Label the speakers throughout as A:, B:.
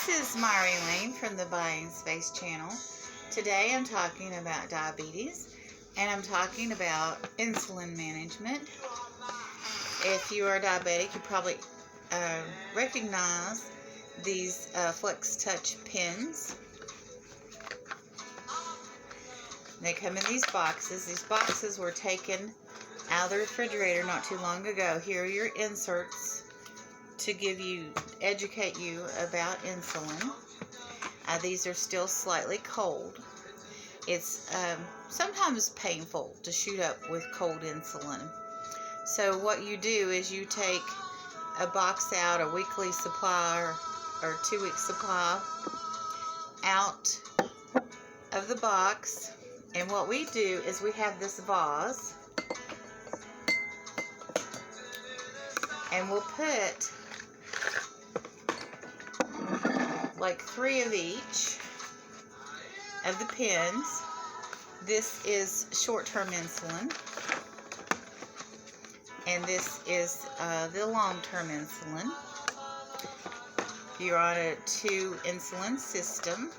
A: This is Mari Lane from the Buying Space channel. Today I'm talking about diabetes, and I'm talking about insulin management. If you are diabetic, you probably recognize these Flex Touch pens. They come in these boxes. These boxes were taken out of the refrigerator not too long ago. Here are your inserts to educate you about insulin. These are still slightly cold. It's sometimes painful to shoot up with cold insulin. So what you do is you take a box out, a weekly supply or 2-week supply out of the box. And what we do is we have this vase, and we'll put like 3 of each of the pens. This is short-term insulin, and this is the long-term insulin. You're on a 2 insulin system.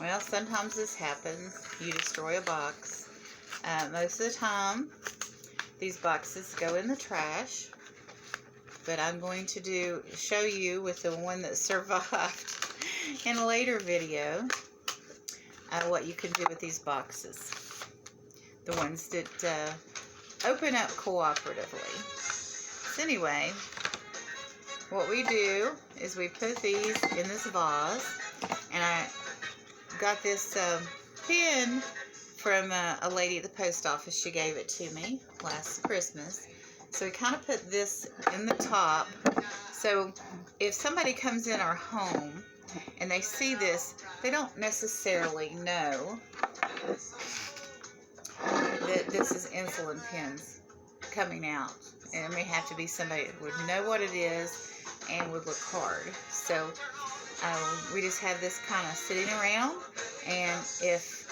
A: Well, sometimes this happens. You destroy a box. Most of the time, these boxes go in the trash. But I'm going to show you with the one that survived in a later video what you can do with these boxes. The ones that open up cooperatively. So anyway, what we do is we put these in this vase, and I got this pen from a lady at the post office. She gave it to me last Christmas. So we kind of put this in the top. So if somebody comes in our home and they see this, they don't necessarily know that this is insulin pens coming out. And it may have to be somebody that would know what it is and would look hard. So we just have this kind of sitting around, and if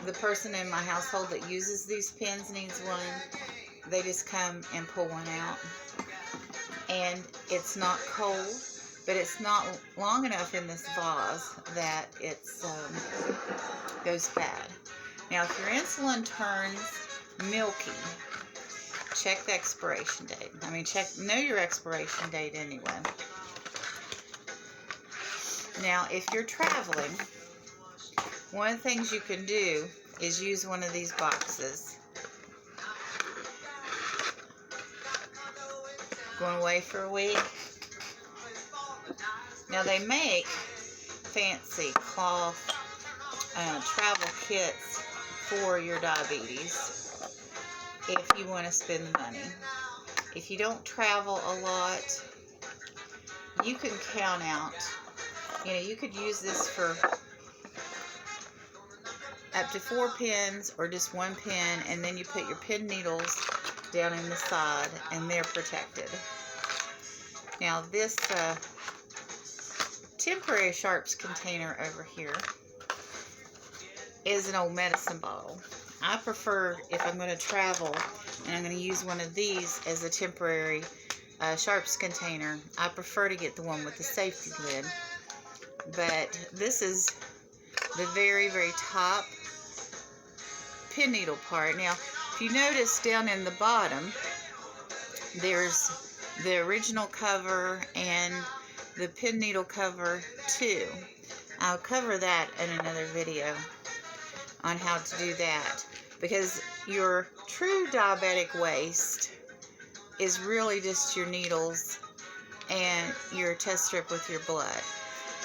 A: the person in my household that uses these pens needs one, they just come and pull one out. And it's not cold, but it's not long enough in this vase that it goes bad. Now, if your insulin turns milky, check the expiration date. Know your expiration date anyway. Now, if you're traveling, one of the things you can do is use one of these boxes. Going away for a week. Now, they make fancy cloth travel kits for your diabetes if you want to spend the money. If you don't travel a lot, you can count out. You could use this for up to 4 pens or just 1 pen, and then you put your pen needles down in the side, and they're protected. Now, this temporary sharps container over here is an old medicine bottle. I prefer, if I'm going to travel and I'm going to use one of these as a temporary sharps container, I prefer to get the one with the safety lid. But this is the very, very top pin needle part. Now, if you notice down in the bottom, there's the original cover and the pin needle cover too. I'll cover that in another video on how to do that, because your true diabetic waste is really just your needles and your test strip with your blood.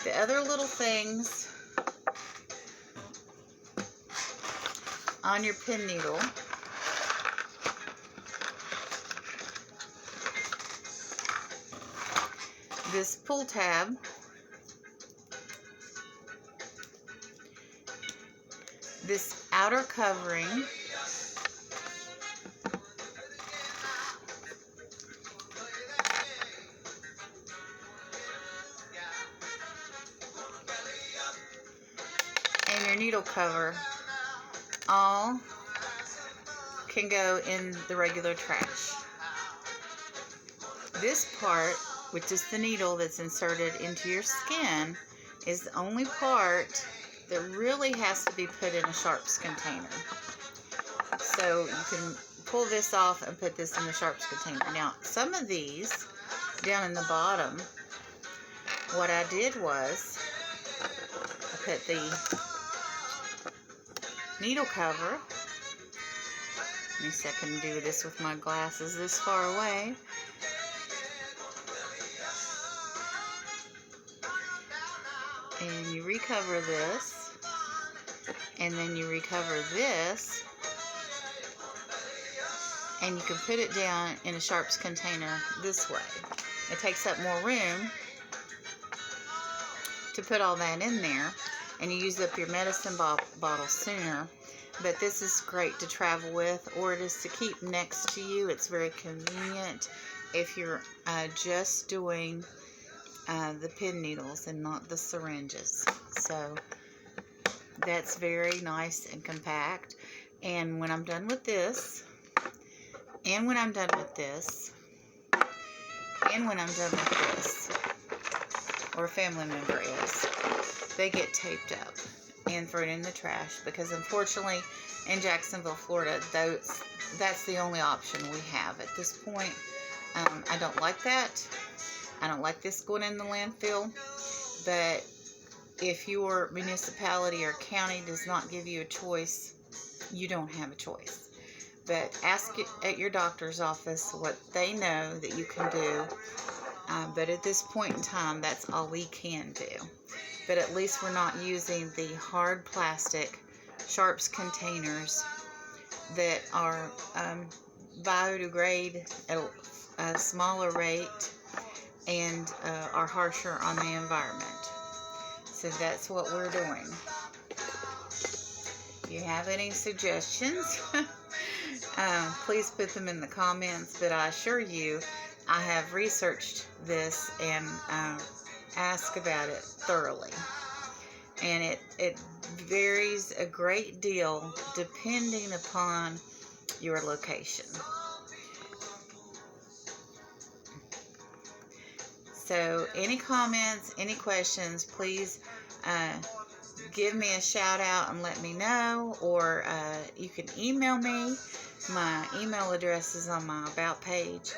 A: The other little things on your pin needle, this pull tab, this outer covering, and your needle cover, all can go in the regular trash. This part, which is the needle that's inserted into your skin, is the only part that really has to be put in a sharps container. So you can pull this off and put this in the sharps container. Now, some of these down in the bottom, what I did was I put the needle cover. Let me see if I can do this with my glasses this far away. And you recover this, and then you recover this, and you can put it down in a sharps container this way. It takes up more room to put all that in there, and you use up your medicine bottle sooner. But this is great to travel with, or it is to keep next to you. It's very convenient if you're just doing the pin needles and not the syringes. So that's very nice and compact. And when I'm done with this, and when I'm done with this, and when I'm done with this, or a family member is, they get taped up and thrown in the trash, because unfortunately in Jacksonville, Florida, that's the only option we have at this point. I don't like that. I don't like this going in the landfill, but if your municipality or county does not give you a choice, you don't have a choice. But ask it at your doctor's office what they know that you can do. But at this point in time, that's all we can do. But at least we're not using the hard plastic sharps containers that are biodegrade at a smaller rate and are harsher on the environment. So that's what we're doing. If you have any suggestions, please put them in the comments. But I assure you, I have researched this and asked about it thoroughly. And it varies a great deal depending upon your location. So any comments, any questions, please give me a shout out and let me know, or you can email me. My email address is on my About page.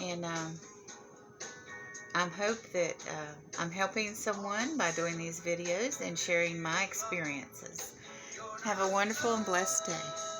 A: And I hope that I'm helping someone by doing these videos and sharing my experiences. Have a wonderful and blessed day.